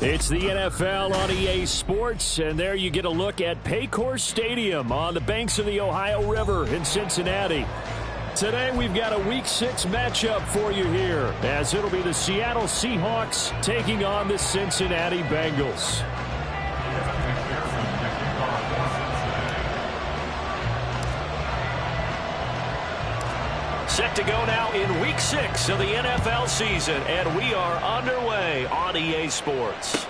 It's the NFL on EA Sports, and there you get a look at Paycor Stadium on the banks of the Ohio River in Cincinnati. Today we've got a Week 6 matchup for you here, as it'll be the Seattle Seahawks taking on the Cincinnati Bengals. Set to go now in Week 6 of the NFL season, and we are underway on EA Sports.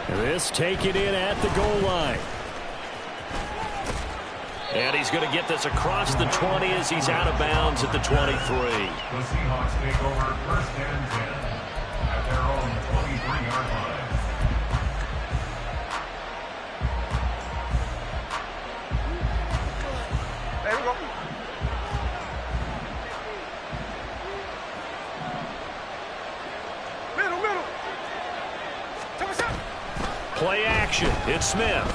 This taken in at the goal line. And he's going to get this across the 20 as he's out of bounds at the 23. The Seahawks take over first and 10 at their own 23-yard line. There we go. Middle. Play action. It's Smith.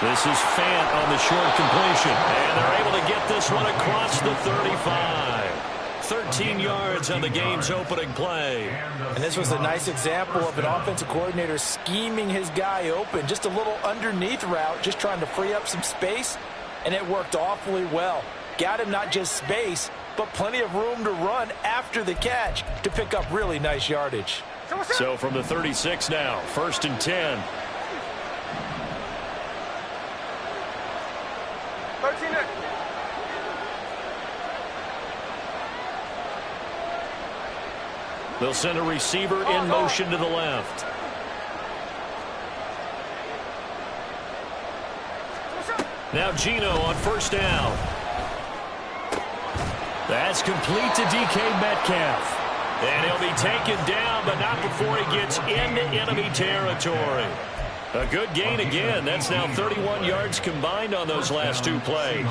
This is Fant on the short completion. And they're able to get this one across the 35. 13 yards on the game's opening play. And this was a nice example of an offensive coordinator scheming his guy open. Just a little underneath route, just trying to free up some space. And it worked awfully well. Got him not just space, but plenty of room to run after the catch to pick up really nice yardage. So from the 36 now, first and 10. 13 next. They'll send a receiver in motion to the left. Now Geno on first down. That's complete to DK Metcalf. And he'll be taken down, but not before he gets into enemy territory. A good gain again. That's now 31 yards combined on those last two plays.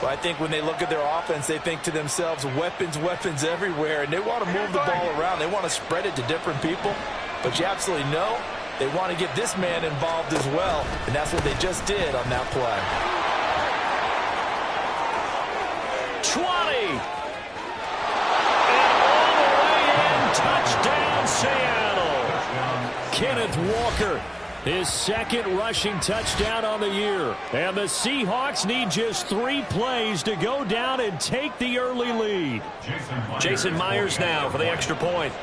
Well, I think when they look at their offense, they think to themselves, weapons everywhere, and they want to move the ball around. They want to spread it to different people, but you absolutely know they want to get this man involved as well, and that's what they just did on that play. 20! Touchdown, Seattle. Kenneth Walker, his second rushing touchdown on the year. And the Seahawks need just 3 plays to go down and take the early lead. Jason Myers now for the extra point.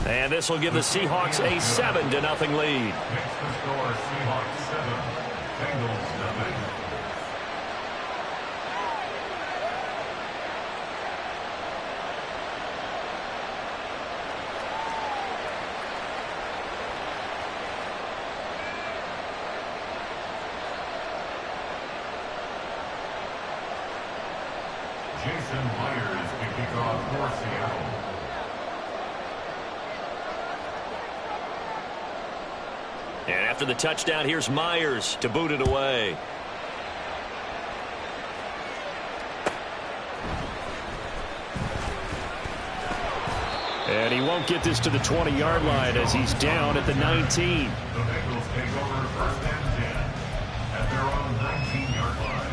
And this will give the Seahawks a 7-0 lead. Makes the score Seahawks 7, Bengals nothing. Jason Myers to kick off for Seattle. And after the touchdown, here's Myers to boot it away. And he won't get this to the 20-yard line as he's down at the 19. The Bengals take over first and 10 at their own 19-yard line.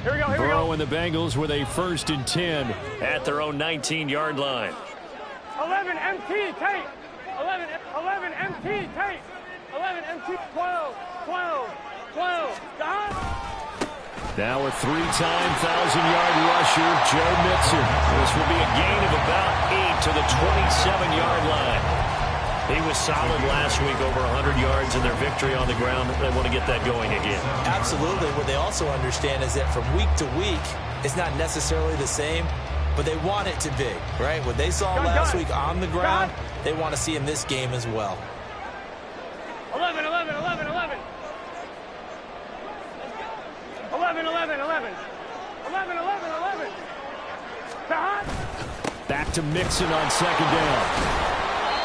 Here we go. Burrow and the Bengals with a first and 10 at their own 19-yard line. 11 MT tape. 11 MT tape. 11 MT 12. Now a 3-time 1,000-yard rusher, Joe Mixon. This will be a gain of about 8 to the 27-yard line. He was solid last week, over 100 yards in their victory on the ground. They want to get that going again. Absolutely. What they also understand is that from week to week, it's not necessarily the same, but they want it to be, right? What they saw last week on the ground, they want to see in this game as well. 11. 11. back to Mixon on second down.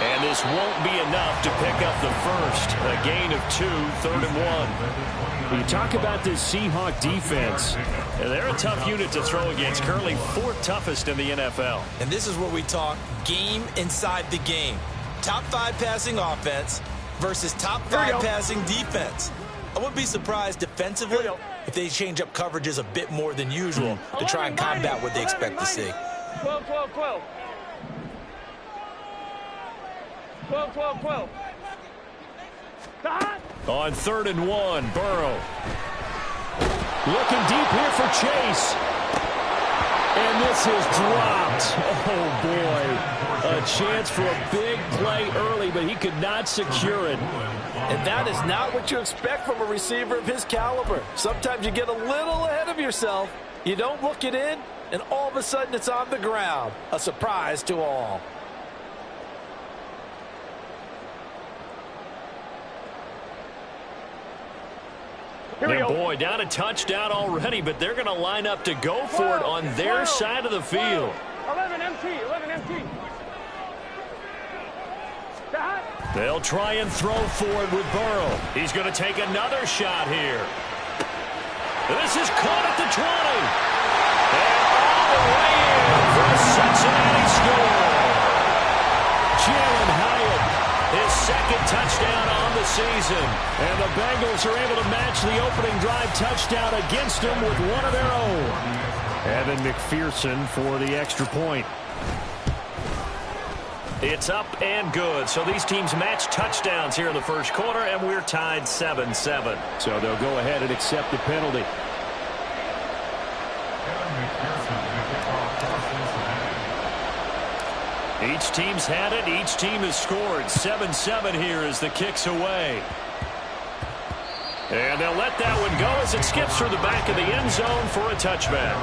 And this won't be enough to pick up the first. A gain of 2, 3rd and 1. You talk about this Seahawk defense. They're a tough unit to throw against. Currently 4th toughest in the NFL. And this is where we talk game inside the game. Top 5 passing offense versus top 5 passing defense. I wouldn't be surprised defensively if they change up coverages a bit more than usual to try and combat what they expect to see. 12, 12, 12. 12, 12, 12. On 3rd and 1, Burrow. Looking deep here for Chase. And this is dropped. Oh, boy. A chance for a big play early, but he could not secure it. And that is not what you expect from a receiver of his caliber. Sometimes you get a little ahead of yourself. You don't look it in, and all of a sudden it's on the ground. A surprise to all. And boy, down a touchdown already, but they're going to line up to go for it on their side of the field. 11 MT, 11 MT. They'll try and throw for it with Burrow. He's going to take another shot here. This is caught at the 20. And all the way in for a Cincinnati score. Jalen Hyatt, his 2nd touchdown on the season. And the Bengals are able to match the opening drive touchdown against them with one of their own. Evan McPherson for the extra point. It's up and good. So these teams match touchdowns here in the first quarter, and we're tied 7-7. So they'll go ahead and accept the penalty. Each team's had it. Each team has scored. 7-7 here as the kick's away. And they'll let that one go as it skips through the back of the end zone for a touchback.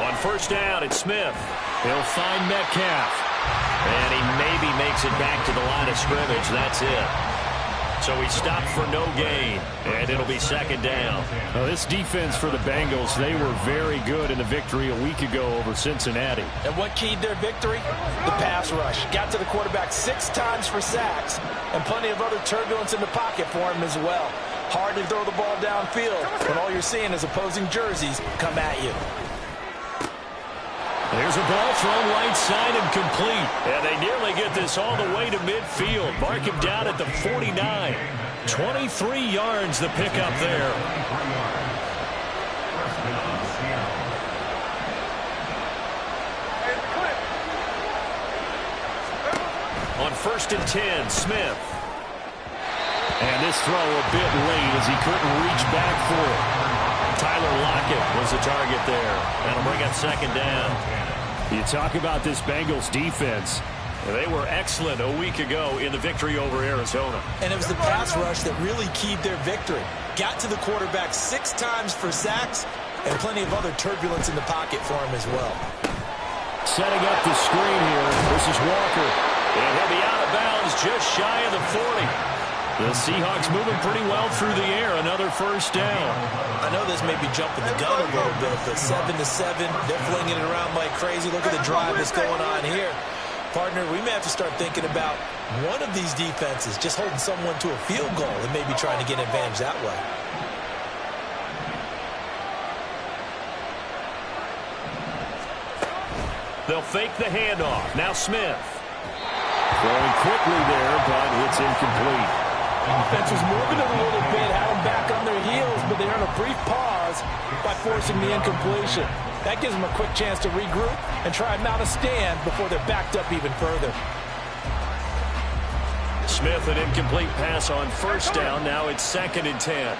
On first down, it's Smith. He'll find Metcalf. And he maybe makes it back to the line of scrimmage. That's it. So he stopped for no gain, and it'll be 2nd down. Now, this defense for the Bengals, they were very good in the victory a week ago over Cincinnati. And what keyed their victory? The pass rush. Got to the quarterback 6 times for sacks, and plenty of other turbulence in the pocket for him as well. Hard to throw the ball downfield when all you're seeing is opposing jerseys come at you. There's a ball thrown right side and complete. And they nearly get this all the way to midfield. Mark him down at the 49. 23 yards the pickup there. On 1st and 10, Smith. And this throw a bit late as he couldn't reach back for it. Tyler Lockett was the target there. That'll bring up 2nd down. You talk about this Bengals defense. They were excellent a week ago in the victory over Arizona. And it was the pass rush that really keyed their victory. Got to the quarterback 6 times for sacks and plenty of other turbulence in the pocket for him as well. Setting up the screen here. This is Walker. And he'll be out of bounds just shy of the 40. The Seahawks moving pretty well through the air. Another first down. I know this may be jumping the gun a little bit, but 7-7, they're flinging it around like crazy. Look at the drive that's going on here. Partner, we may have to start thinking about one of these defenses just holding someone to a field goal and maybe trying to get an advantage that way. They'll fake the handoff. Now Smith. Throwing quickly there, but it's incomplete. Offense was moving a little bit, had them back on their heels, but they earned a brief pause by forcing the incompletion. That gives them a quick chance to regroup and try and mount a stand before they're backed up even further. Smith, an incomplete pass on first down. Now it's 2nd and 10.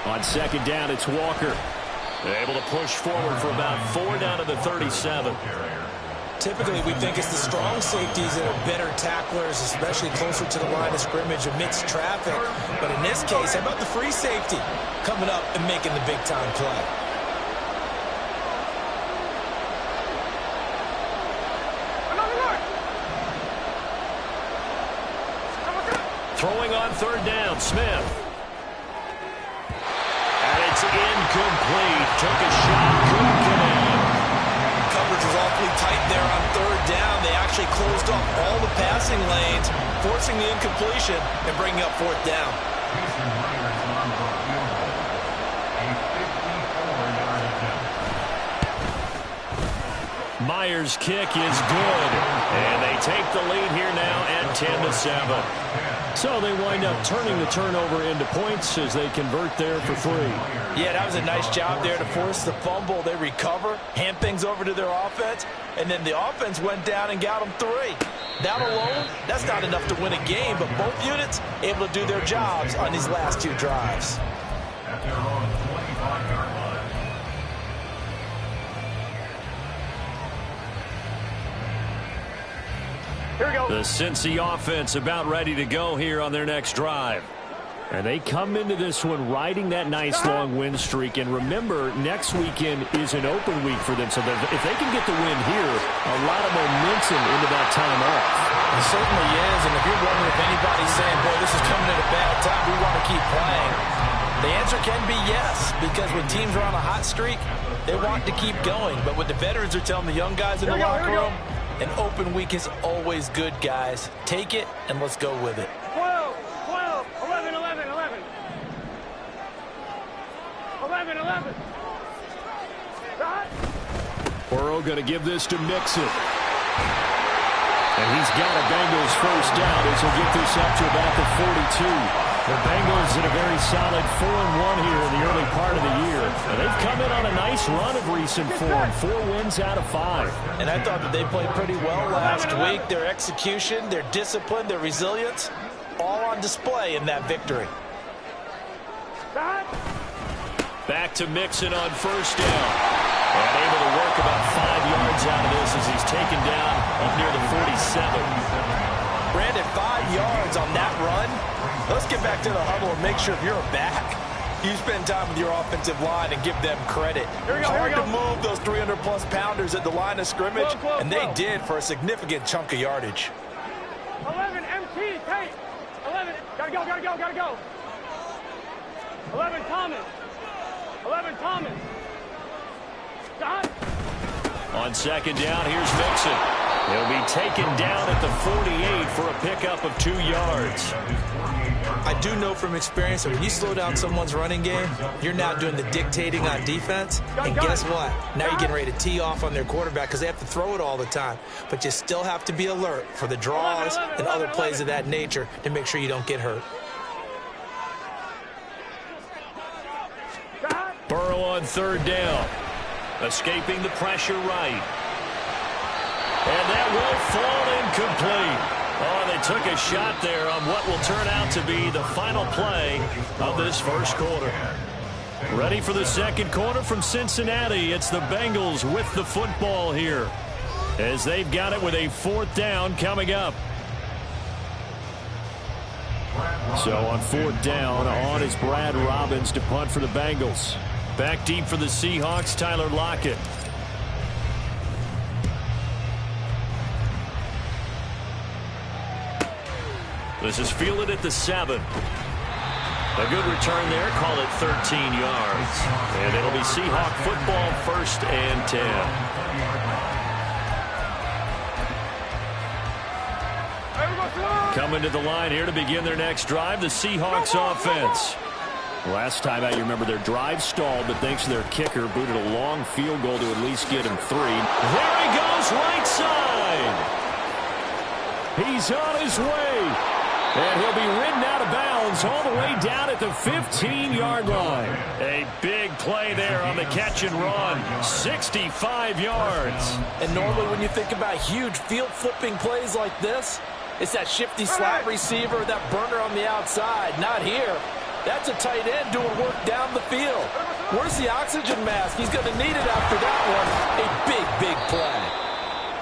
On 2nd down, it's Walker. Able to push forward for about 4 down to the 37. typically we think it's the strong safeties that are better tacklers, especially closer to the line of scrimmage amidst traffic. But in this case, how about the free safety coming up and making the big-time play? Throwing on third down, Smith. And it's incomplete. Took a shot, couldn't connect. Coverage was awfully tight there on third down. They actually closed off all the passing lanes, forcing the incompletion and bringing up fourth down. Jason Myers on the field goal. A 54-yard attempt. Myers' kick is good. And they take the lead here now at 10-7. So they wind up turning the turnover into points as they convert there for 3. Yeah, that was a nice job there to force the fumble. They recover, hand things over to their offense, and then the offense went down and got them 3. That alone, that's not enough to win a game, but both units able to do their jobs on these last 2 drives. At their own 25-yard line. Here we go. The Cincy offense about ready to go here on their next drive. And they come into this one riding that nice long win streak. And remember, next weekend is an open week for them. So if they can get the win here, a lot of momentum into that time off. It certainly is. And if you're wondering if anybody's saying, boy, this is coming at a bad time, we want to keep playing, the answer can be yes. Because when teams are on a hot streak, they want to keep going. But what the veterans are telling the young guys in the locker room, an open week is always good, guys. Take it, and let's go with it. 12, 12, 11, 11, 11. 11, 11. Shot. Burrow going to give this to Mixon. And he's got a Bengals first down as he'll get this up to about the 42. The Bengals in a very solid 4-1 here in the early part of the year. And they've come in on a nice run of recent form, 4 wins out of 5. And I thought that they played pretty well last week. Their execution, their discipline, their resilience, all on display in that victory. Shot. Back to Mixon on first down. And able to work about 5 yards out of this as he's taken down up near the 47. Brandon, 5 yards on that run. Let's get back to the huddle and make sure if you're a back, you spend time with your offensive line and give them credit. Hard to move those 300-plus pounders at the line of scrimmage, and they did for a significant chunk of yardage. 11, MT, Tate. 11, gotta go, gotta go, gotta go. 11, Thomas. 11, Thomas. Shot. On second down, here's Mixon. He'll be taken down at the 48 for a pickup of 2 yards. I do know from experience that when you slow down someone's running game, you're now doing the dictating on defense. And guess what? Now you're getting ready to tee off on their quarterback because they have to throw it all the time. But you still have to be alert for the draws and other plays of that nature to make sure you don't get hurt. Burrow on third down. Escaping the pressure right. And that will fall incomplete. Oh, they took a shot there on what will turn out to be the final play of this first quarter. Ready for the second quarter from Cincinnati. It's the Bengals with the football here as they've got it with a 4th down coming up. So on 4th down, on is Brad Robbins to punt for the Bengals. Back deep for the Seahawks, Tyler Lockett. This is fielded at the 7. A good return there. Call it 13 yards. And it'll be Seahawk football, 1st and 10. Coming to the line here to begin their next drive, the Seahawks offense. Last time out, you remember their drive stalled, but thanks to their kicker, booted a long field goal to at least get him 3. There he goes, right side. He's on his way. And he'll be ridden out of bounds all the way down at the 15-yard line. A big play there on the catch and run. 65 yards. And normally when you think about huge field-flipping plays like this, it's that shifty slot receiver, that burner on the outside. Not here. That's a tight end doing work down the field. Where's the oxygen mask? He's going to need it after that one. A big, big play.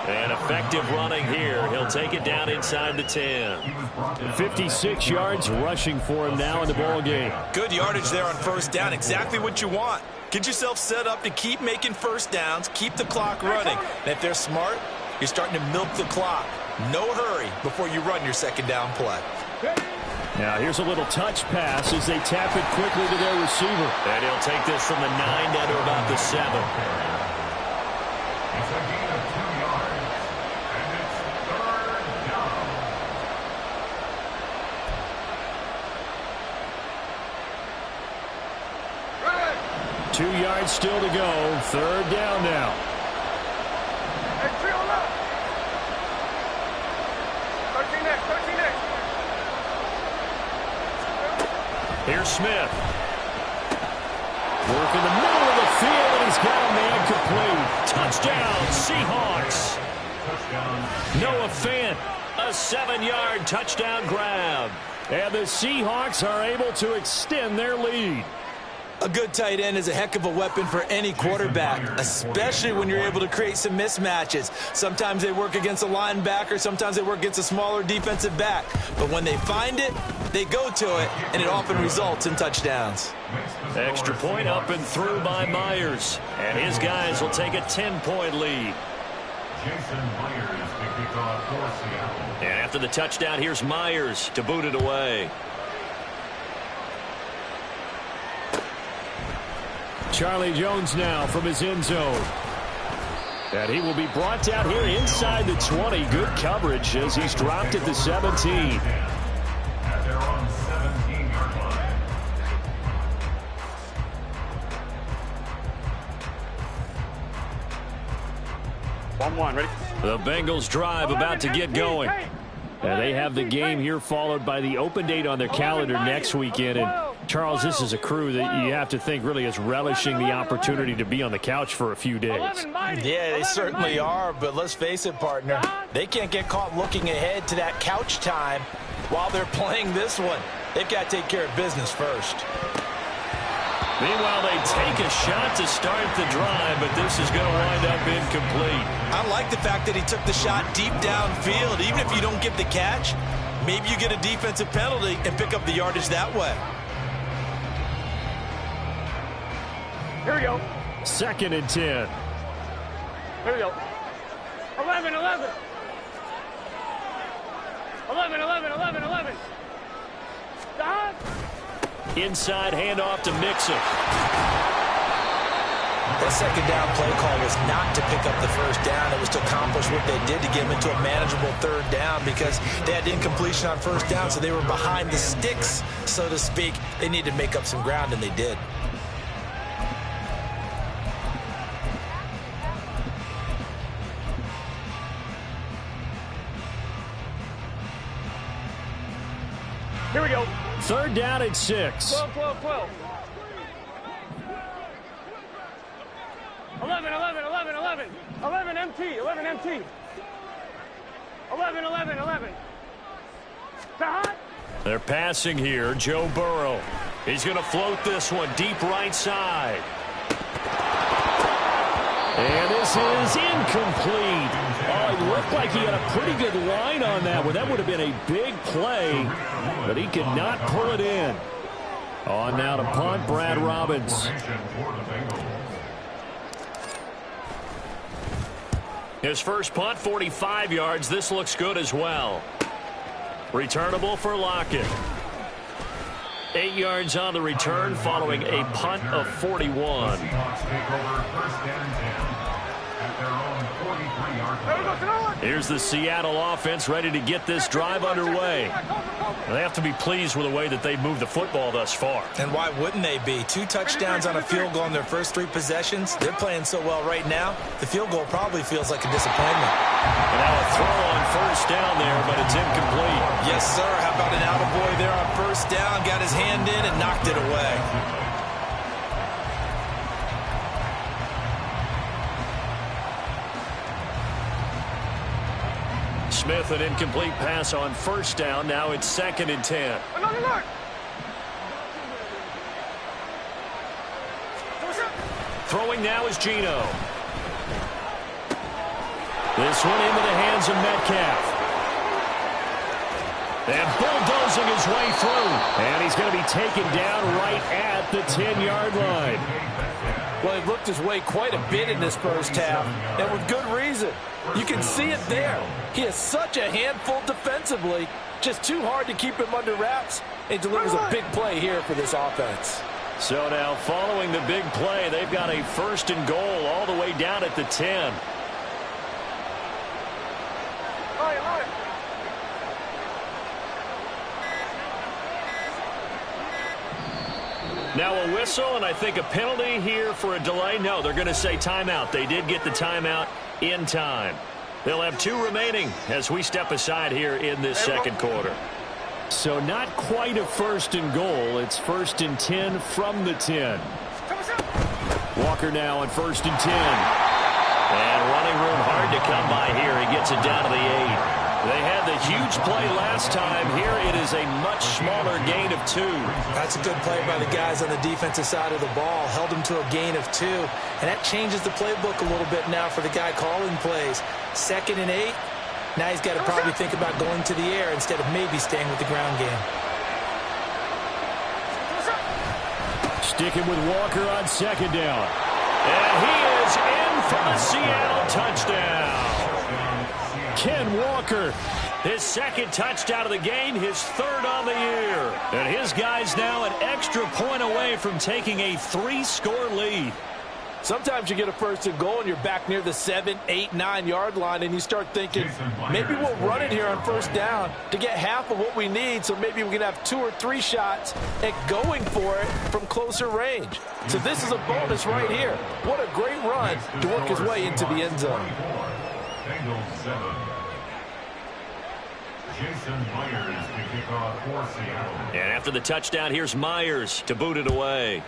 And effective running here. He'll take it down inside the 10. 56 yards rushing for him now in the ball game. Good yardage there on first down. Exactly what you want. Get yourself set up to keep making first downs, keep the clock running. And if they're smart, you're starting to milk the clock. No hurry before you run your second down play. Now here's a little touch pass as they tap it quickly to their receiver. And he'll take this from the 9 down to about the 7. It's a gain of 2 yards, and it's third down. 2 yards still to go. Third down now. Hey, three on up. 13 next, 13 next. Here's Smith. Work in the middle of the field, and he's got a man complete. Touchdown, Seahawks. Touchdown. Noah Fant, a 7-yard touchdown grab. And the Seahawks are able to extend their lead. A good tight end is a heck of a weapon for any quarterback, especially when you're able to create some mismatches. Sometimes they work against a linebacker, sometimes they work against a smaller defensive back. But when they find it, they go to it, and it often results in touchdowns. Extra point up and through by Myers. And his guys will take a 10-point lead. Jason Myers to kick off for Seattle. And after the touchdown, here's Myers to boot it away. Charlie Jones now from his end zone. And he will be brought down here inside the 20. Good coverage as he's dropped at the 17. At their own 17-yard line. One, ready? The Bengals drive about to get going. And they have the game here followed by the open date on their calendar next weekend. And Charles, this is a crew that you have to think really is relishing the opportunity to be on the couch for a few days. Yeah, they certainly are, but let's face it, partner. They can't get caught looking ahead to that couch time while they're playing this one. They've got to take care of business first. Meanwhile, they take a shot to start the drive, but this is going to wind up incomplete. I like the fact that he took the shot deep downfield. Even if you don't get the catch, maybe you get a defensive penalty and pick up the yardage that way. Here we go. 2nd and 10. Here we go. 11. 11. Stop. Inside handoff to Mixon. That second down play call was not to pick up the first down. It was to accomplish what they did to get them into a manageable third down because they had incompletion on first down, so they were behind the sticks, so to speak. They needed to make up some ground, and they did. Here we go. 3rd down and 6. 12. 11. 11 MT. 11. Stop. They're passing here. Joe Burrow. He's going to float this one deep right side. And this is incomplete. Oh, it looked like he had a pretty good line on that one. That would have been a big play, but he could not pull it in. On now to punt, Brad Robbins. His first punt, 45 yards. This looks good as well. Returnable for Lockett. 8 yards on the return following a punt of 41. Seahawks take over first and 10 at their own 43-yard line. Here's the Seattle offense ready to get this drive underway. They have to be pleased with the way that they've moved the football thus far. And why wouldn't they be? 2 touchdowns on a field goal in their first 3 possessions. They're playing so well right now, the field goal probably feels like a disappointment. And now a throw on first down there, but it's incomplete. Yes, sir. How about an attaboy there on first down? Got his hand in and knocked it away. Smith, an incomplete pass on first down. Now it's 2nd and 10. Look. Throwing now is Geno. This one into the hands of Metcalf. And bulldozing his way through. And he's going to be taken down right at the 10-yard line. Well, he looked his way quite a bit in this first half, and with good reason. You can see it there. He is such a handful defensively. Just too hard to keep him under wraps. He delivers a big play here for this offense. So now following the big play, they've got a 1st and goal all the way down at the 10. Now a whistle, and I think a penalty here for a delay. No, they're going to say timeout. They did get the timeout in time. They'll have 2 remaining as we step aside here in this second quarter. So not quite a 1st and goal. It's 1st and 10 from the 10. Walker now on 1st and 10. And running room hard to come by here. He gets it down to the 8. They had the huge play last time. Here it is a much smaller gain of 2. That's a good play by the guys on the defensive side of the ball. Held him to a gain of 2. And that changes the playbook a little bit now for the guy calling plays. 2nd and 8. Now he's got to probably think about going to the air instead of maybe staying with the ground game. Sticking with Walker on 2nd down. And he is in for the Seattle touchdown. Ken Walker, his 2nd touchdown of the game, his 3rd on the year. And his guys now an extra point away from taking a 3-score lead. Sometimes you get a 1st and goal and you're back near the 7, 8, 9-yard line and you start thinking, maybe we'll run it here on 1st down to get half of what we need, so maybe we can have 2 or 3 shots at going for it from closer range. So this is a bonus right here. What a great run to work his way into the end zone. Bengals 7. Jason Myers to kick off for Seattle. And after the touchdown, here's Myers to boot it away.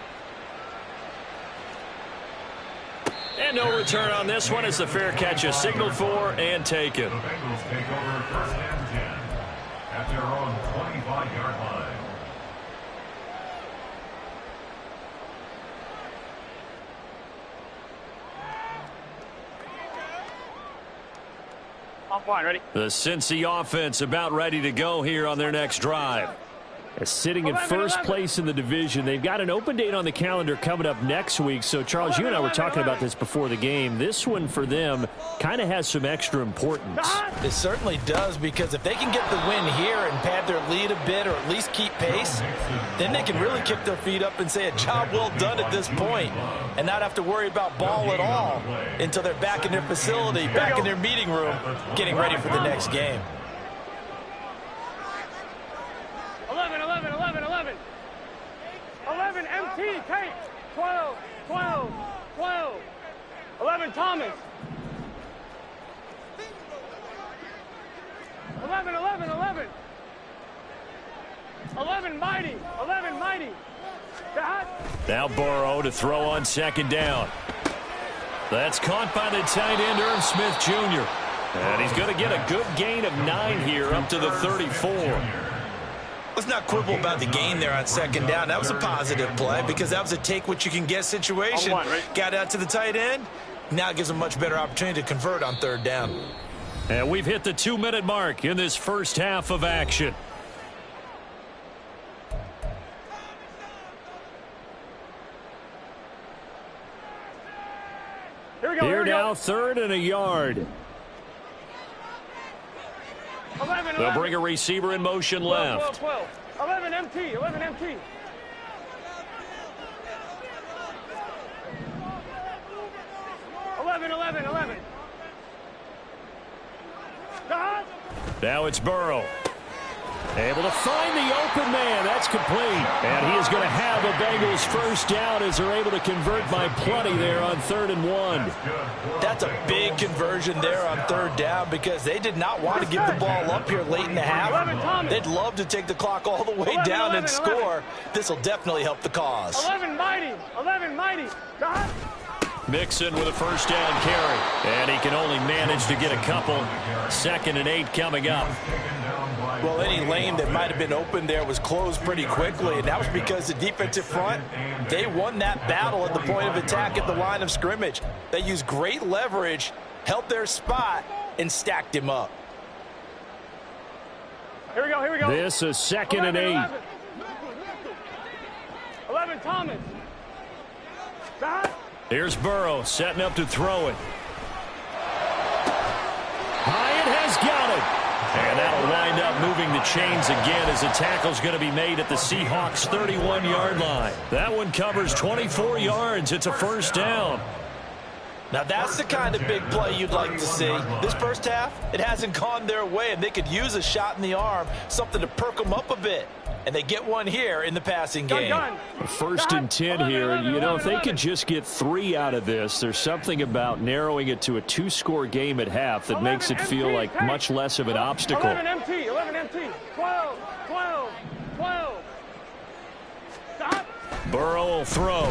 And no return on this one as the fair catch is signaled for and taken. The Bengals take over 1st and 10 at their own 25-yard line. Offline, ready? The Cincy offense about ready to go here on their next drive. Sitting in 1st place in the division. They've got an open date on the calendar coming up next week. So, Charles, you and I were talking about this before the game. This one for them kind of has some extra importance. It certainly does, because if they can get the win here and pad their lead a bit or at least keep pace, then they can really kick their feet up and say a job well done at this point and not have to worry about ball at all until they're back in their facility, back in their meeting room, getting ready for the next game. 11, 11, 11, 11. 11, MT, Kate. 12, 12, 12. 11, Thomas. 11, 11, 11. 11, Mighty. 11, Mighty. Now Burrow to throw on 2nd down. That's caught by the tight end, Irv Smith Jr. And he's going to get a good gain of 9 here up to the 34. Let's not quibble about the gain there on 2nd down. That was a positive play because that was a take-what-you-can-get situation. Got out to the tight end. Now it gives them a much better opportunity to convert on 3rd down. And we've hit the 2-minute mark in this first half of action. Here now, 3rd and a yard. 11, They'll bring a receiver in motion left. 12, 12. 11 MT, 11 MT. Now it's Burrow. Able to find the open man. That's complete. And he is going to have a Bengals 1st down as they're able to convert by plenty there on 3rd and 1. That's a big conversion there on 3rd down because they did not want to give the ball up here late in the half. They'd love to take the clock all the way down and score. This will definitely help the cause. 11 Mighty. 11 Mighty. Mixon with a 1st down carry. And he can only manage to get a couple. 2nd and 8 coming up. Well, any lane that might have been open there was closed pretty quickly, and that was because the defensive front, they won that battle at the point of attack at the line of scrimmage. They used great leverage, held their spot, and stacked him up. Here we go, here we go. This is 2nd and 8. 11 Thomas. Stop. Here's Burrow setting up to throw it. Hyatt has got it. And that'll wind up moving the chains again as the tackle's going to be made at the Seahawks' 31-yard line. That one covers 24 yards. It's a first down. Now that's the kind of big play you'd like to see. This first half, it hasn't gone their way, and they could use a shot in the arm, something to perk them up a bit. And they get one here in the passing game. First and 10 here, and you know, if they could just get 3 out of this, there's something about narrowing it to a 2-score game at half that makes it feel like much less of an obstacle. 11 MT, 11 MT, 12, 12, 12. Stop. Burrow will throw.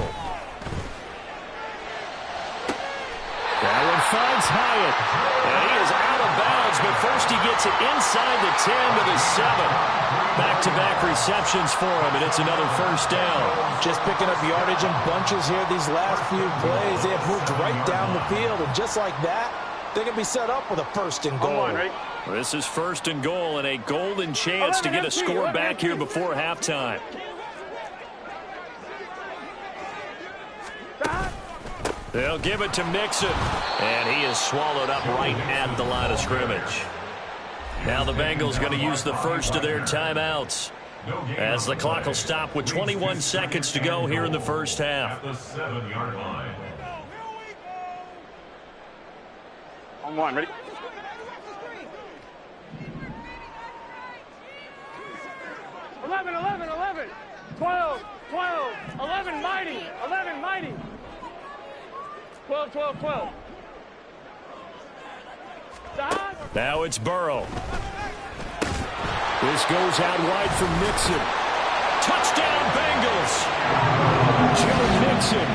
That one finds Hyatt. And he is out of bounds, but first he gets it inside the 10 to the 7. Back-to-back receptions for him, and it's another first down. Just picking up yardage in bunches here these last few plays. They have moved right down the field, and just like that, they're going to be set up with a first and goal. This is first and goal, and a golden chance to get a score back here before halftime. They'll give it to Mixon, and he is swallowed up right at the line of scrimmage. Now the Bengals going to use the first of their timeouts as the clock will stop with 21 seconds to go here in the first half. At the 7-yard line. On one, ready? Eleven, 11, 11, 12, 12, 11 mighty, 11 mighty. 12, 12, 12. Stop. Now it's Burrow. This goes out wide from Mixon. Touchdown Bengals. Joe Mixon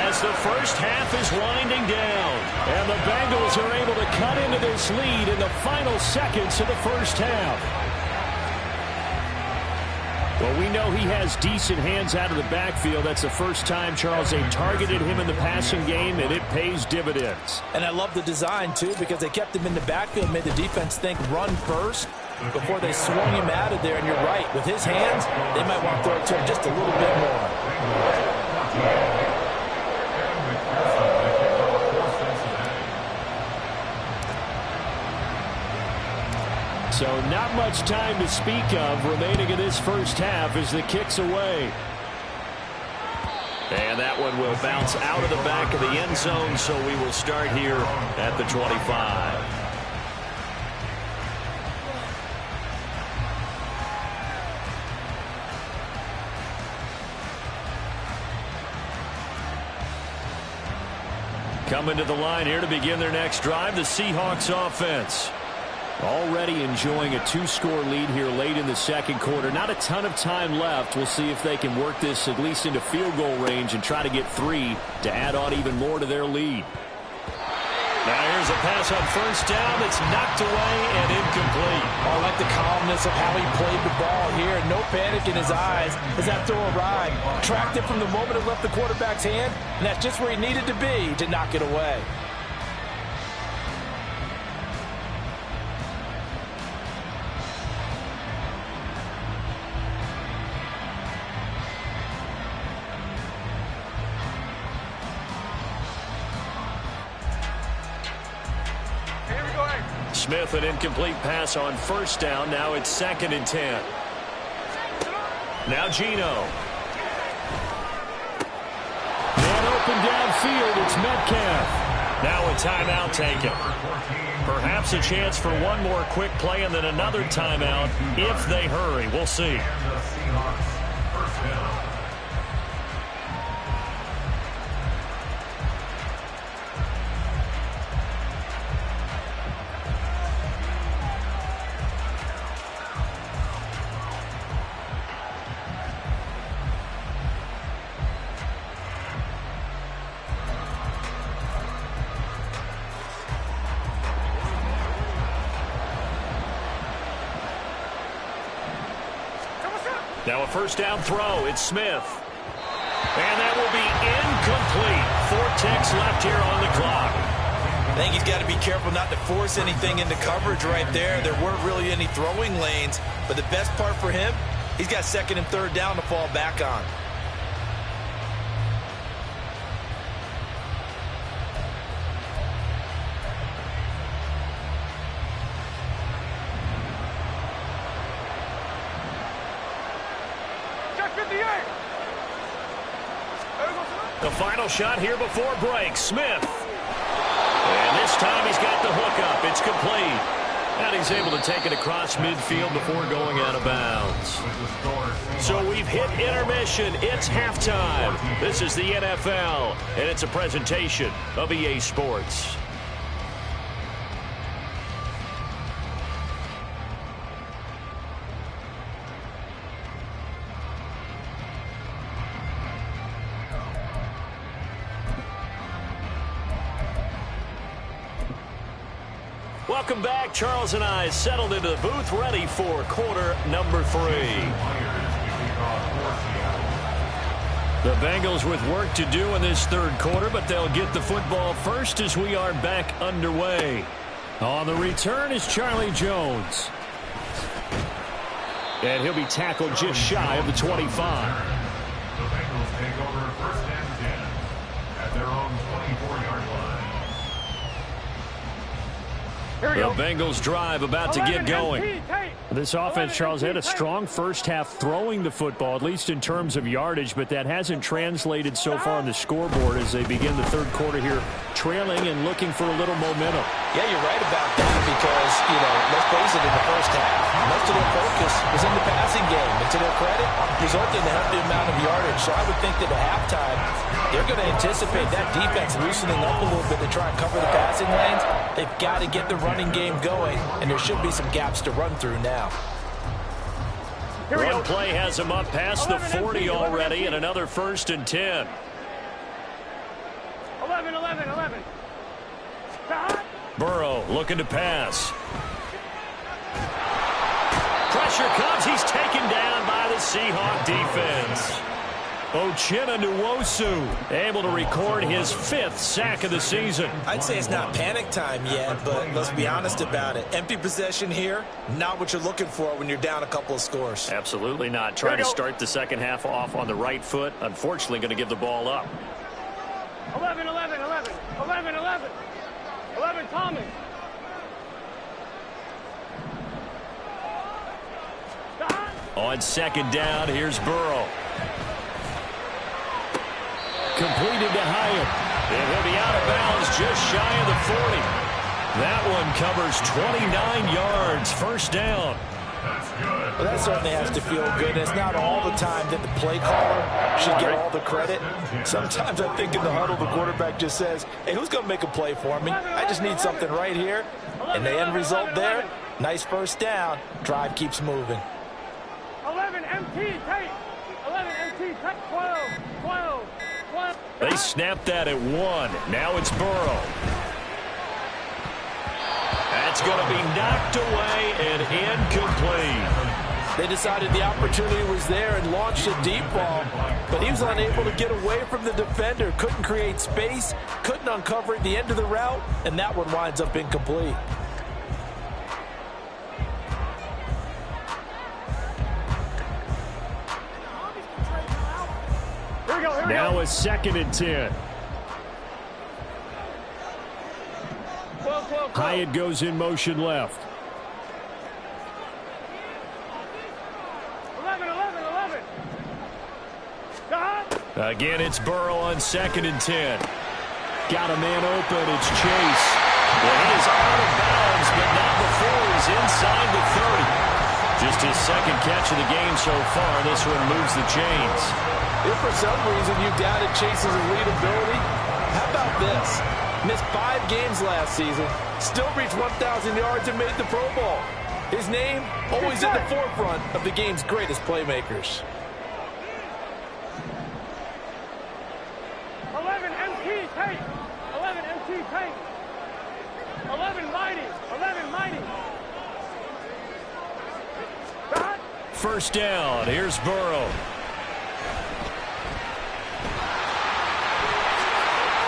as the first half is winding down. And the Bengals are able to cut into this lead in the final seconds of the first half. Well, we know he has decent hands out of the backfield. That's the first time, Charles, they targeted him in the passing game, and it pays dividends. And I love the design, too, because they kept him in the backfield, made the defense think run first before they swung him out of there. And you're right, with his hands, they might want to throw it to him just a little bit more. So not much time to speak of remaining in this first half as the kick's away. And that one will bounce out of the back of the end zone, so we will start here at the 25. Coming to the line here to begin their next drive, the Seahawks offense. Already enjoying a 2-score lead here late in the second quarter. Not a ton of time left. We'll see if they can work this at least into field goal range and try to get 3 to add on even more to their lead. Now here's a pass on first down that's knocked away and incomplete. I like the calmness of how he played the ball here. No panic in his eyes as that throw arrived. Tracked it from the moment it left the quarterback's hand, and that's just where he needed to be to knock it away. Smith, an incomplete pass on first down. Now it's 2nd and 10. Now Geno. Man open downfield. It's Metcalf. Now a timeout taken. Perhaps a chance for one more quick play and then another timeout if they hurry. We'll see. Now a first down throw. It's Smith. And that will be incomplete. 4 ticks left here on the clock. I think he's got to be careful not to force anything into coverage right there. There weren't really any throwing lanes, but the best part for him, he's got second and third down to fall back on. The final shot here before break. Smith. And this time he's got the hookup. It's complete. And he's able to take it across midfield before going out of bounds. So we've hit intermission. It's halftime. This is the NFL, and it's a presentation of EA Sports. Welcome back. Charles and I settled into the booth, ready for quarter number 3. The Bengals with work to do in this third quarter, but they'll get the football first as we are back underway. On the return is Charlie Jones. And he'll be tackled just shy of the 25. The Bengals take over first and 10 at their own 24-yard line. The Bengals drive about to get going. This offense, Charles, had a strong first half throwing the football, at least in terms of yardage, but that hasn't translated so far on the scoreboard as they begin the third quarter here, trailing and looking for a little momentum. Yeah, you're right about that because, let's face it, in the first half, most of their focus was in the passing game. And to their credit, resulted in a healthy amount of yardage. So I would think that at halftime, they're going to anticipate that defense loosening up a little bit to try and cover the passing lanes. They've got to get the running game going, and there should be some gaps to run through now. Run play has him up past the 40 already, and another first and 10. 11. Burrow looking to pass. Pressure comes. He's taken down by the Seahawk defense. Uchenna Nwosu able to record his 5th sack of the season. I'd say it's not panic time yet, but let's be honest about it. Empty possession here, not what you're looking for when you're down a couple of scores. Absolutely not. Trying to start the second half off on the right foot. Unfortunately, going to give the ball up. 11, Thomas. On second down, here's Burrow. Completed to Hyatt. And he'll be out of bounds just shy of the 40. That one covers 29 yards. First down. Well, that certainly has to feel good. It's not all the time that the play caller should get all the credit. Sometimes I think in the huddle, the quarterback just says, hey, who's going to make a play for me? I just need something right here. And the end result there, nice first down. Drive keeps moving. 11 MT, take. 11 MT, take. 12. They snapped that at 1. Now it's Burrow. That's going to be knocked away and incomplete. They decided the opportunity was there and launched a deep ball, but he was unable to get away from the defender. Couldn't create space, couldn't uncover at the end of the route, and that one winds up incomplete. Now a second and 10. 12. Hyatt goes in motion left. 11. Again, it's Burrow on second and 10. Got a man open. It's Chase. Well, he is out of bounds, but not before he's inside the 30. Just his second catch of the game so far. This one moves the chains. If for some reason you doubted Chase's elite ability, how about this? Missed 5 games last season, still reached 1,000 yards and made the Pro Bowl. His name always at the forefront of the game's greatest playmakers. 11 MT, take. 11 MT, take. 11 mighty. First down. Here's Burrow.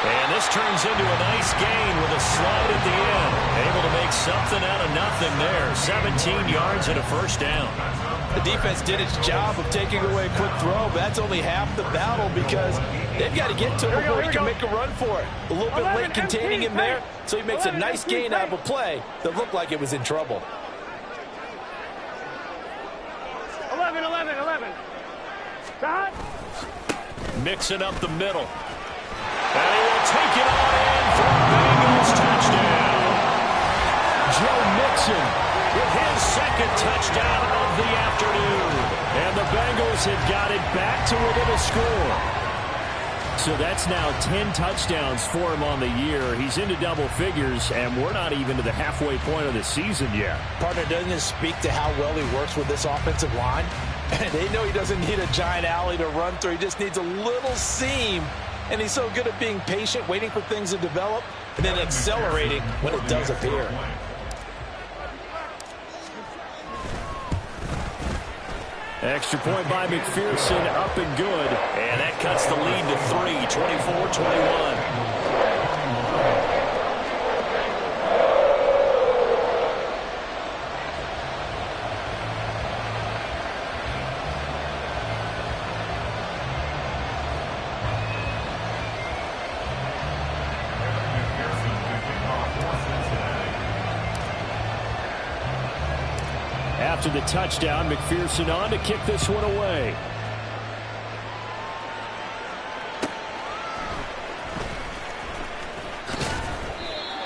And This turns into a nice gain with a slide at the end. Able to make something out of nothing there. 17 yards and a first down. The defense did its job of taking away a quick throw, but that's only half the battle because they've got to get to him before he can make a run for it. A little bit late containing him there, so he makes a nice gain out of a play that looked like it was in trouble. 11, 11, 11. Stop. Mixing up the middle. And he will take it on in for a Bengals touchdown. Joe Mixon with his second touchdown of the afternoon. And the Bengals have got it back to within a score. So that's now 10 touchdowns for him on the year. He's into double figures, and we're not even to the halfway point of the season yet. Partner, doesn't it speak to how well he works with this offensive line? And they know he doesn't need a giant alley to run through. He just needs a little seam. And he's so good at being patient, waiting for things to develop, and then accelerating when it does appear. Extra point by McPherson, up and good. And that cuts the lead to 3, 24-21. After the touchdown, McPherson on to kick this one away.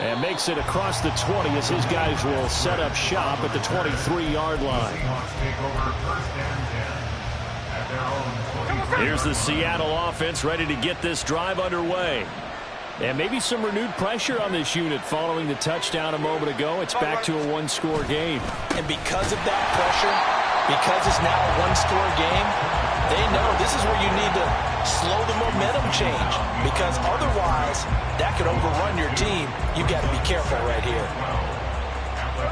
And makes it across the 20 as his guys will set up shop at the 23-yard line. Here's the Seattle offense ready to get this drive underway. And maybe some renewed pressure on this unit following the touchdown a moment ago. It's back to a one-score game. And because of that pressure, because it's now a one-score game, they know this is where you need to slow the momentum change. Because otherwise, that could overrun your team. You've got to be careful right here.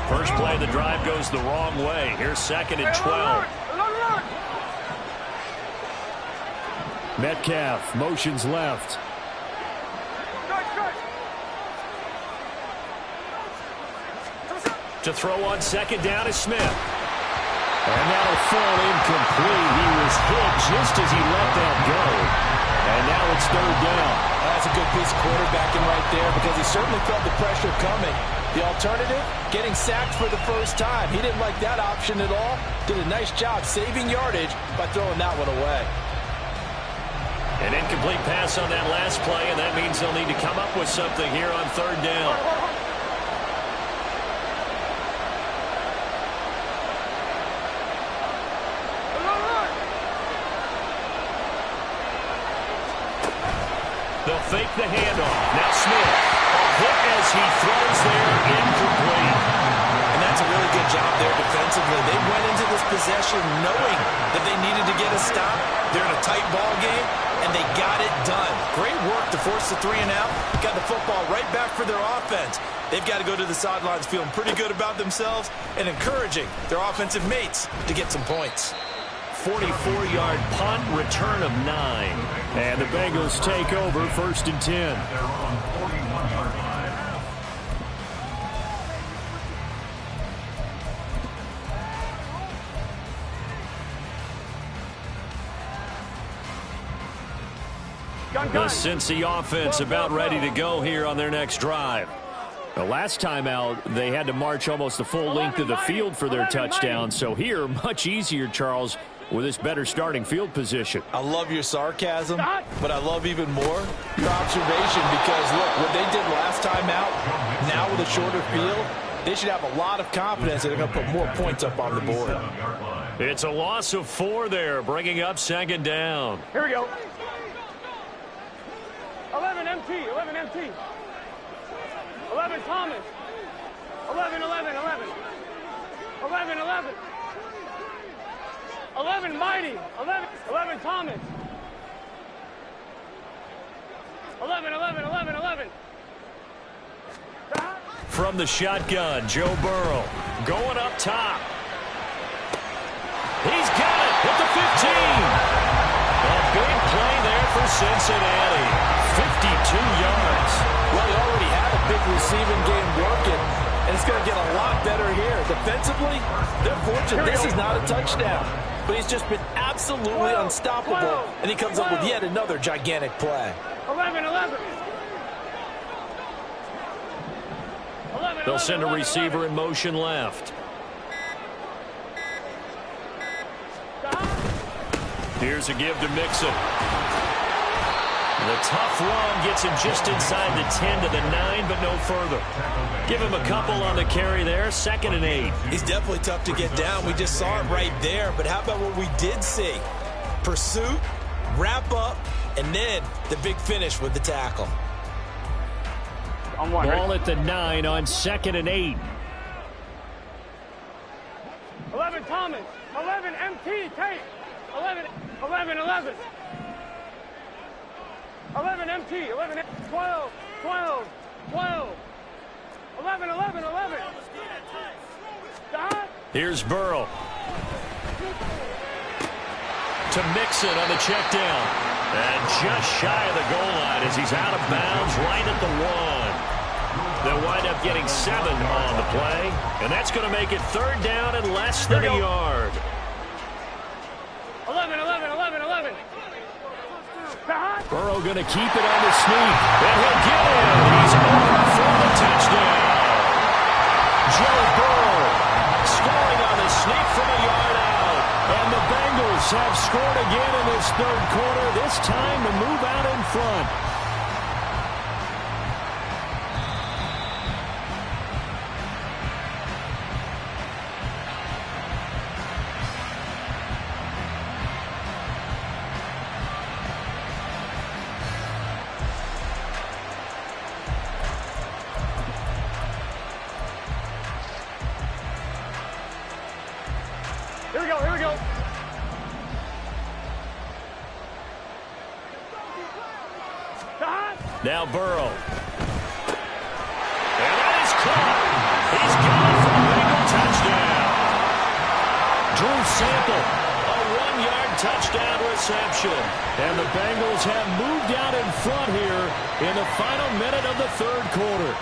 First play of the drive goes the wrong way. Here's 2nd and 12. Metcalf motions left. To throw on 2nd down is Smith. And that'll fall incomplete. He was hit just as he let that go. And now it's 3rd down. That's a good piece of quarterbacking right there because he certainly felt the pressure coming. The alternative, getting sacked for the first time. He didn't like that option at all. Did a nice job saving yardage by throwing that one away. An incomplete pass on that last play, and that means they'll need to come up with something here on 3rd down. They'll fake the handoff. Now Smith. A hit as he throws there, incomplete. And that's a really good job there defensively. They went into this possession knowing that they needed to get a stop. They're in a tight ball game, and they got it done. Great work to force the 3 and out. Got the football right back for their offense. They've got to go to the sidelines feeling pretty good about themselves and encouraging their offensive mates to get some points. 44-yard punt, return of 9. And the Bengals take over 1st and 10. The Cincy offense about ready to go here on their next drive. The last time out, they had to march almost the full length of the field for their touchdown. So here, much easier, Charles, with this better starting field position. I love your sarcasm, but I love even more your observation because, look, what they did last time out, now with a shorter field, they should have a lot of confidence that they're going to put more points up on the board. It's a loss of 4 there, bringing up 2nd down. Here we go. 11 MT, 11 MT. 11 Thomas. 11, 11, 11. 11, 11. 11 Mighty. 11 Thomas. 11, 11, 11, 11. From the shotgun, Joe Burrow going up top. He's got it at the 15. A big play there for Cincinnati. 52 yards. big receiving game working, and it's going to get a lot better here. Defensively, they're fortunate this is not a touchdown. But he's just been absolutely unstoppable, and he comes up with yet another gigantic play. 11. They'll send a receiver in motion left. Here's a give to Mixon. The tough run gets him just inside the 10 to the 9, but no further. Give him a couple on the carry there, 2nd and 8. He's definitely tough to get down. We just saw it right there, but how about what we did see? Pursuit, wrap up, and then the big finish with the tackle. Ball at the 9 on 2nd and 8. 11 Thomas. 11 MT. Tate. 11. 11 MT. 11 12. 11. Here's Burrow. To Mixon on the check down. And just shy of the goal line as he's out of bounds right at the 1. They'll wind up getting 7 on the play. And that's going to make it 3rd down and less than a yard. 11. Burrow going to keep it on the sneak. And he'll get it. He's over for the touchdown. Joe Burrow scoring on the sneak from a yard out. And the Bengals have scored again in this 3rd quarter, this time to move out in front. Here we go. Now Burrow. And that is caught. He's got it for a Bengal touchdown. Drew Sample, a 1-yard touchdown reception. And the Bengals have moved out in front here in the final minute of the 3rd quarter.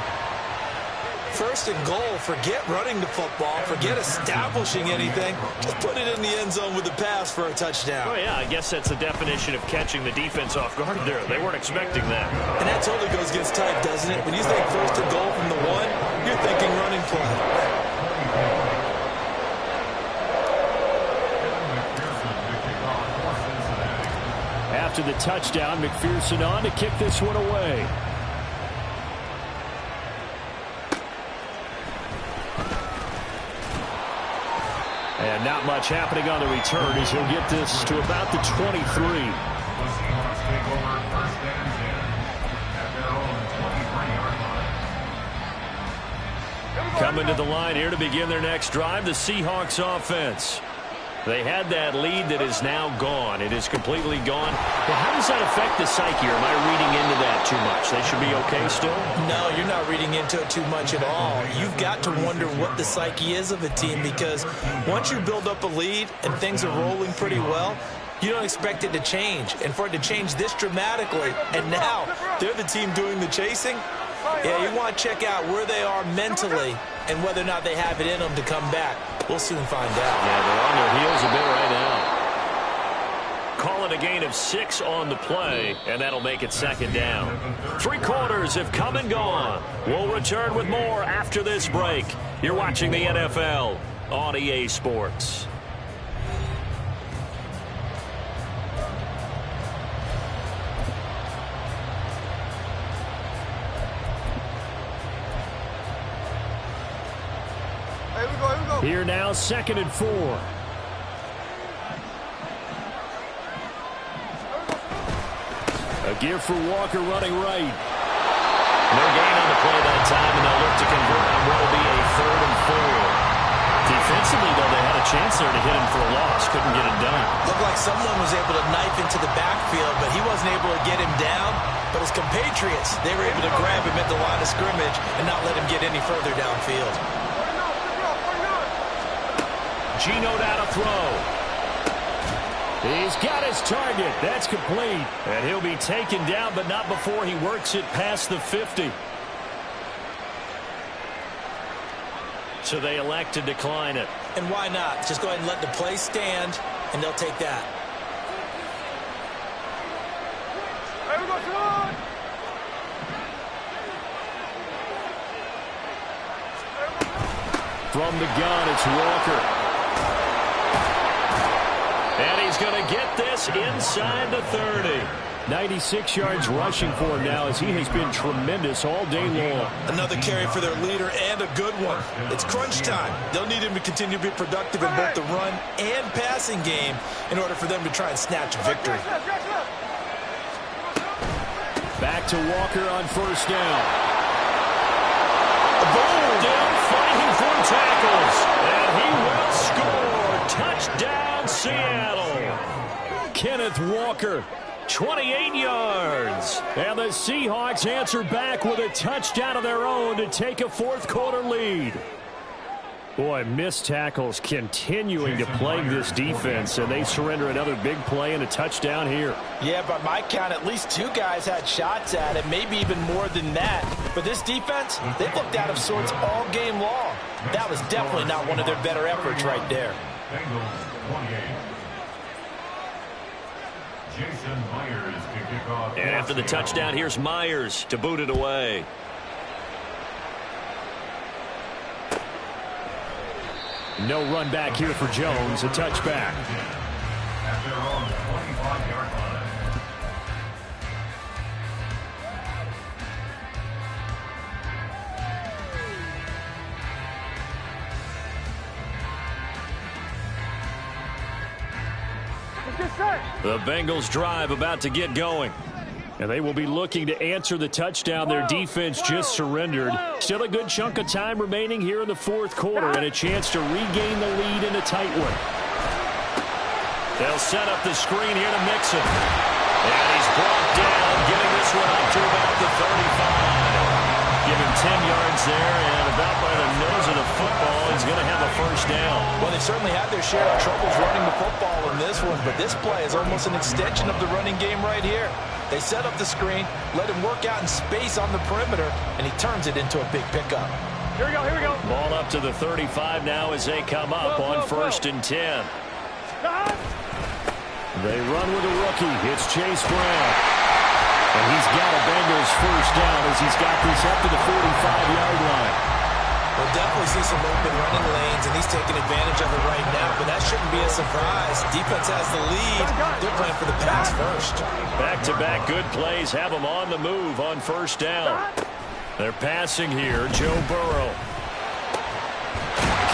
1st and goal. Forget running the football. Forget establishing anything. Just put it in the end zone with the pass for a touchdown. Oh, yeah, I guess that's the definition of catching the defense off guard there. They weren't expecting that. And that totally goes against type, doesn't it? When you think 1st and goal from the 1, you're thinking running play. After the touchdown, McPherson on to kick this one away. And not much happening on the return as he'll get this to about the 23. The Seahawks take over 1st and 10 at their own 23-yard line. Coming to the line here to begin their next drive, the Seahawks offense. They had that lead that is now gone. It is completely gone. Well, how does that affect the psyche? Or am I reading into that too much? They should be okay still? No, you're not reading into it too much at all. You've got to wonder what the psyche is of a team, because once you build up a lead and things are rolling pretty well, you don't expect it to change. And for it to change this dramatically, and now they're the team doing the chasing, yeah, you want to check out where they are mentally and whether or not they have it in them to come back. We'll soon find out. Yeah, they're on their heels a bit right now. Call it a gain of 6 on the play, and that'll make it 2nd down. 3 quarters have come and gone. We'll return with more after this break. You're watching the NFL on EA Sports. Here now, 2nd and 4. A give for Walker running right. No gain on the play that time, and they'll look to convert on what will be a 3rd and 4. Defensively, though, they had a chance there to hit him for a loss. Couldn't get it done. Looked like someone was able to knife into the backfield, but he wasn't able to get him down. But his compatriots, they were able to grab him at the line of scrimmage and not let him get any further downfield. Geno down to throw. He's got his target. That's complete. And he'll be taken down, but not before he works it past the 50. so they elect to decline it. And why not? Just go ahead and let the play stand, and they'll take that. Hey, we go, Sean! From the gun, it's Walker. And he's going to get this inside the 30. 96 yards rushing for him now as he has been tremendous all day long. Another carry for their leader and a good one. It's crunch time. They'll need him to continue to be productive in both the run and passing game in order for them to try and snatch a victory. Back to Walker on first down. Boom! Down fighting for tackles. And he will score. Touchdown, Seattle. Kenneth Walker. 28 yards. And the Seahawks answer back with a touchdown of their own to take a fourth-quarter lead. Boy, missed tackles continuing to plague this defense, and they surrender another big play and a touchdown here. Yeah, by my count, at least two guys had shots at it, maybe even more than that. But this defense, they looked out of sorts all game long. That was definitely not one of their better efforts right there. Bengals 28. Jason Myers to kick off. And after the touchdown, here's Myers to boot it away. No run back here for Jones, a touchback. At their own 25-yard line. The Bengals drive about to get going. And they will be looking to answer the touchdown their defense just surrendered. Still a good chunk of time remaining here in the fourth quarter and a chance to regain the lead in a tight one. They'll set up the screen here to Mixon. And he's brought down, getting this one up to about the 35. Give him 10 yards there, and about by the nose of the football, he's going to have a first down. Well, they certainly had their share of troubles running the football in this one, but this play is almost an extension of the running game right here. They set up the screen, let him work out in space on the perimeter, and he turns it into a big pickup. Here we go, here we go. Ball up to the 35 now as they come up on first and 10. They run with a rookie. It's Chase Brown. And he's got a Bengals first down as he's got this up to the 45-yard line. We'll definitely see some open running lanes, and he's taking advantage of it right now, but that shouldn't be a surprise. Defense has the lead. They're playing for the pass first. Back-to-back good plays have them on the move on first down. They're passing here. Joe Burrow.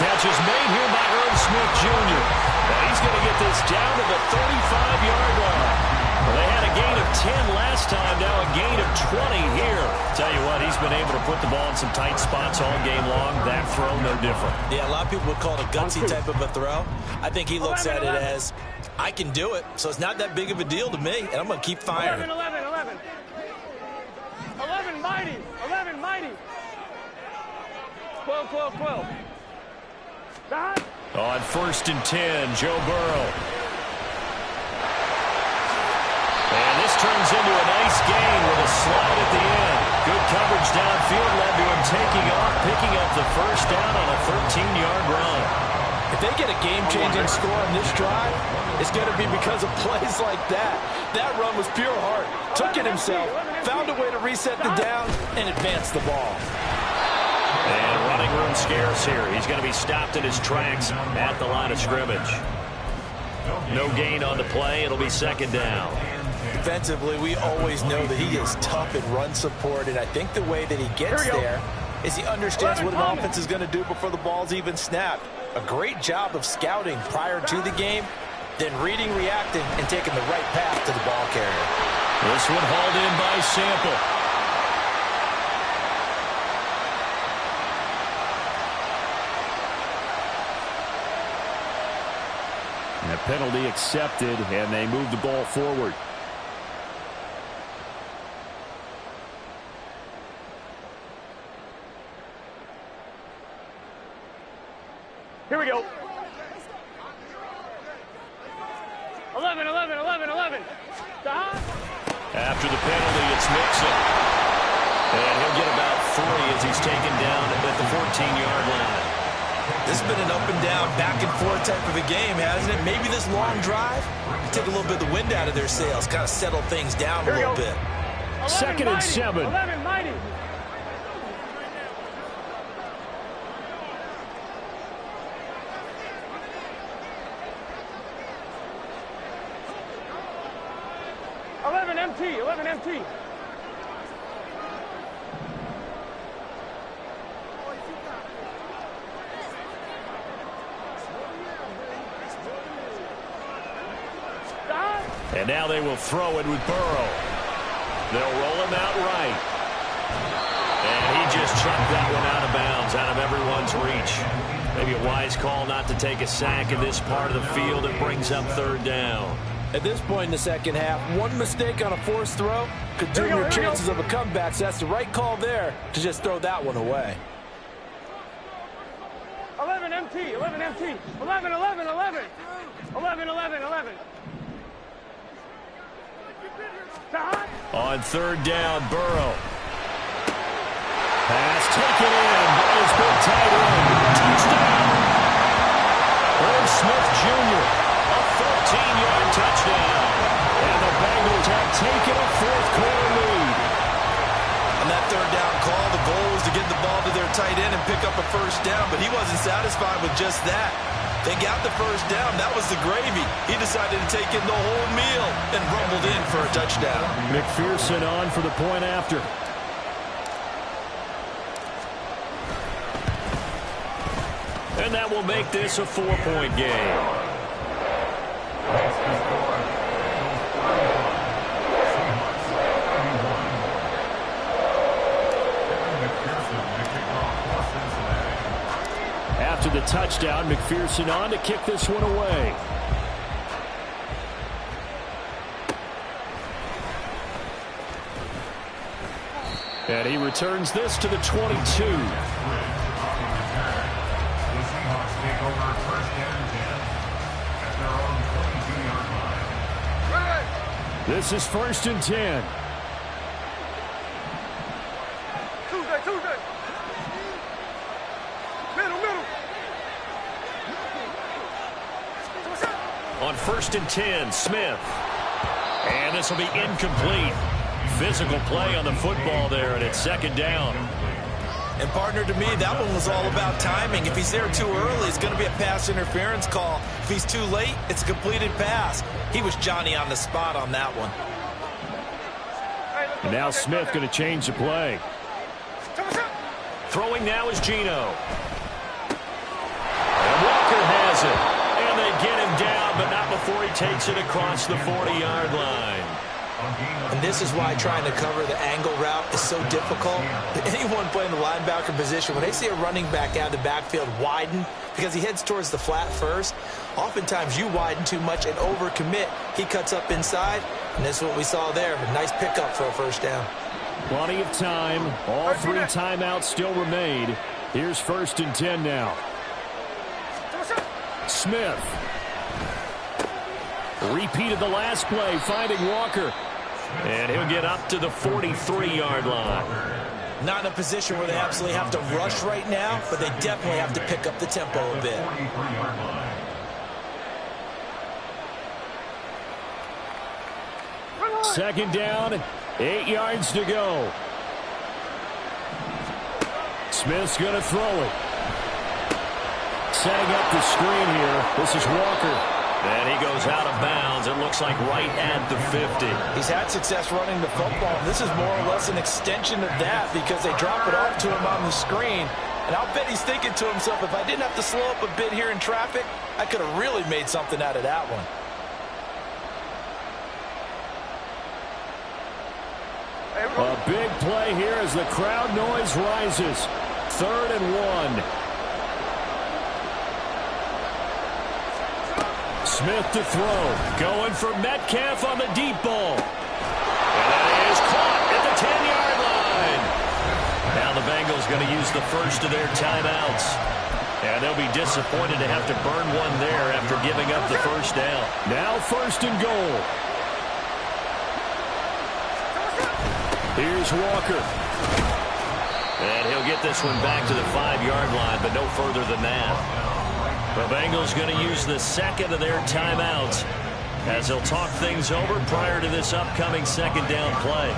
Catch is made here by Irv Smith Jr. And he's going to get this down to the 35-yard line. Well, they had a gain of 10 last time, now a gain of 20 here. Tell you what, he's been able to put the ball in some tight spots all game long. That throw, no different. Yeah, a lot of people would call it a gutsy type of a throw. I think he looks at it as, I can do it, so it's not that big of a deal to me, and I'm going to keep firing. 11, mighty. 11, mighty. 12. On first and 10, Joe Burrow. And this turns into a nice gain with a slide at the end. Good coverage downfield led to him taking off, picking up the first down on a 13-yard run. If they get a game-changing score on this drive, it's going to be because of plays like that. That run was pure heart. Took it himself, found a way to reset the down, and advance the ball. And running room scarce here. He's going to be stopped in his tracks at the line of scrimmage. No gain on the play. It'll be second down. Defensively, we always know that he is tough in run support, and I think the way that he gets there is he understands what an offense is going to do before the ball's even snapped. A great job of scouting prior to the game, then reading, reacting, and taking the right path to the ball carrier. This one hauled in by Sample. And a penalty accepted, and they move the ball forward. Here we go. 11. After the penalty, it's Mixon. And he'll get about 3 as he's taken down at the 14-yard line. This has been an up and down, back and forth type of a game, hasn't it? Maybe this long drive take a little bit of the wind out of their sails, kind of settle things down a little bit. 2nd and 7. 11, mighty. MT, 11 MT. And now they will throw it with Burrow. They'll roll him out right. And he just chucked that one out of bounds, out of everyone's reach. Maybe a wise call not to take a sack in this part of the field. It brings up 3rd down. At this point in the second half, one mistake on a forced throw could doom your chances of a comeback. So that's the right call there to just throw that one away. 11 MT, 11 MT. 11, 11, 11. 11, 11, 11. On 3rd down, Burrow. Pass taken in by his big tight end. Touchdown. Irv Smith Jr. A 14-yard touchdown. And the Bengals have taken a 4th quarter lead. On that 3rd down call, the goal was to get the ball to their tight end and pick up a 1st down, but he wasn't satisfied with just that. They got the 1st down. That was the gravy. He decided to take in the whole meal and rumbled in for a touchdown. McPherson on for the point after. And that will make this a 4-point game. After the touchdown, McPherson on to kick this one away. And he returns this to the 22. This is 1st and 10. Tuesday. Middle. On 1st and 10, Smith. And this will be incomplete. Physical play on the football there, and it's 2nd down. And partner, to me, that one was all about timing. If he's there too early, it's going to be a pass interference call. If he's too late, it's a completed pass. He was Johnny on the spot on that one. And now Smith going to change the play. Throwing now is Geno. And Walker has it. And they get him down, but not before he takes it across the 40-yard line. And this is why trying to cover the angle route is so difficult. Anyone playing the linebacker position, when they see a running back out of the backfield widen, because he heads towards the flat first, oftentimes you widen too much and overcommit. He cuts up inside, and this is what we saw there. A nice pickup for a 1st down. Plenty of time. All 3 timeouts still remain. Here's 1st and 10 now. Smith. Repeated the last play, finding Walker. And he'll get up to the 43-yard line. Not in a position where they absolutely have to rush right now, but they definitely have to pick up the tempo a bit. Second down, 8 yards to go. Smith's going to throw it. Setting up the screen here. This is Walker. And he goes out of bounds. It looks like right at the 50. He's had success running the football. And this is more or less an extension of that because they drop it off to him on the screen. And I'll bet he's thinking to himself, if I didn't have to slow up a bit here in traffic, I could have really made something out of that one. A big play here as the crowd noise rises. 3rd and 1. Smith to throw. Going for Metcalf on the deep ball. And that is caught at the 10-yard line. Now the Bengals going to use the first of their timeouts. And they'll be disappointed to have to burn one there after giving up the 1st down. Now 1st and goal. Here's Walker. And he'll get this one back to the 5-yard line, but no further than that. The Bengals going to use the second of their timeouts as they'll talk things over prior to this upcoming second down play.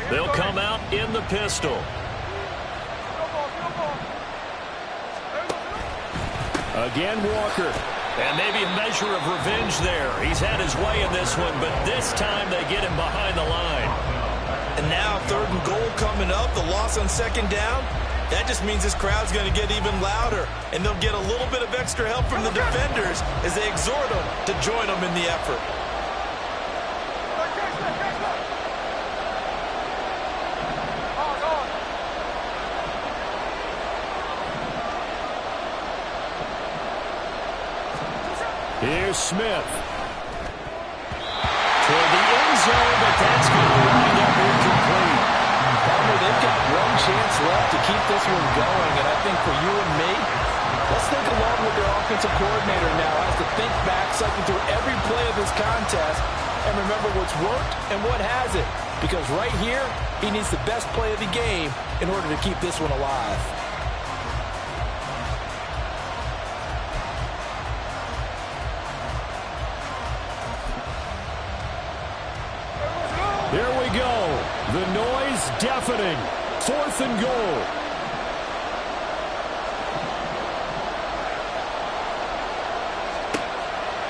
They'll come out in the pistol. Again, Walker. And maybe a measure of revenge there. He's had his way in this one, but this time they get him behind the line. And now 3rd and goal coming up. The loss on 2nd down. That just means this crowd's going to get even louder. And they'll get a little bit of extra help from the defenders as they exhort them to join them in the effort. Here's Smith. Toward the end zone, but that's going to wind up incomplete. They've got one chance left to keep this one going, and I think for you and me, let's think along with their offensive coordinator now as to think back, cycle through every play of this contest, and remember what's worked and what hasn't. Because right here, he needs the best play of the game in order to keep this one alive. Here we go. The noise deafening. 4th and goal.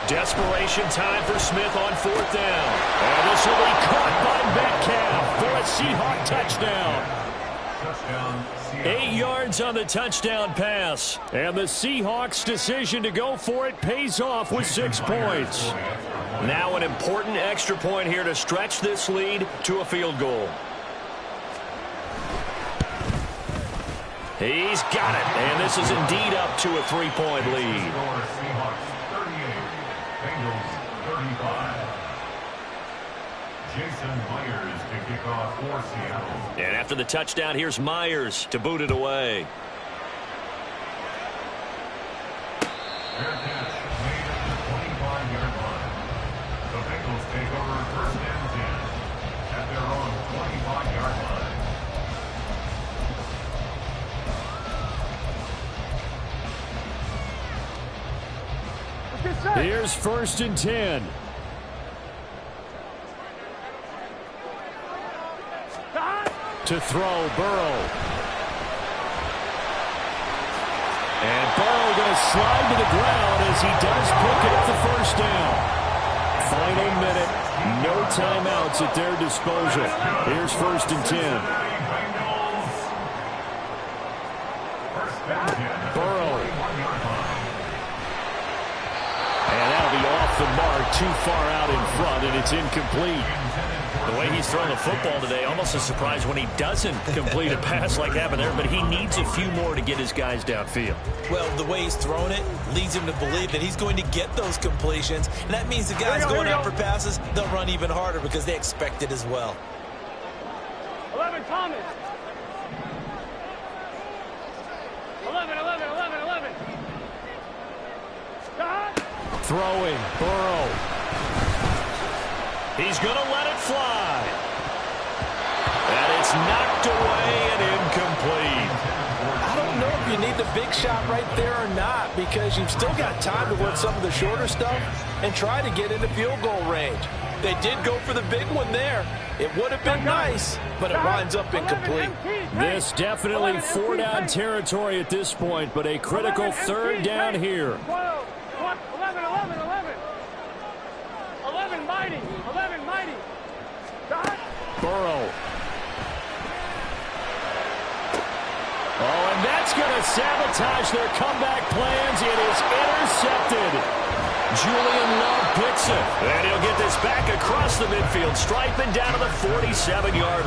Desperation time for Smith on 4th down. And this will be caught by Metcalf for a Seahawk touchdown. Touchdown, Seahawks. 8 yards on the touchdown pass. And the Seahawks' decision to go for it pays off with 6 points. Now an important extra point here to stretch this lead to a field goal. He's got it, and this is indeed up to a 3-point lead. Score, Seahawks 38, Bengals 35. Jason Myers to kick off for Seattle. And after the touchdown, here's Myers to boot it away. Fair catch made at the 25-yard line. The Bengals take over 1st and 10 at their own 25-yard line. Here's 1st and 10. To throw, Burrow. And Burrow going to slide to the ground as he does pick it up the 1st down. Final minute, no timeouts at their disposal. Here's 1st and 10. Burrow. And that'll be off the mark, too far out in front, and it's incomplete. The way he's throwing the football today, almost a surprise when he doesn't complete a pass like happened there, but he needs a few more to get his guys downfield. Well, the way he's throwing it leads him to believe that he's going to get those completions, and that means the guys going out for passes, they'll run even harder because they expect it as well. 11, Thomas. 11. Throwing, Burrow. He's going to let it fly. And it's knocked away and incomplete. I don't know if you need the big shot right there or not, because you've still got time to work some of the shorter stuff and try to get into field goal range. They did go for the big one there. It would have been nice, but it winds up incomplete. This definitely 4-down territory at this point, but a critical 3rd down here. 12, 11, 11, mighty. Burrow. Oh, and that's going to sabotage their comeback plans. It is intercepted. Julian Love picks it. And he'll get this back across the midfield stripe and down to the 47-yard line.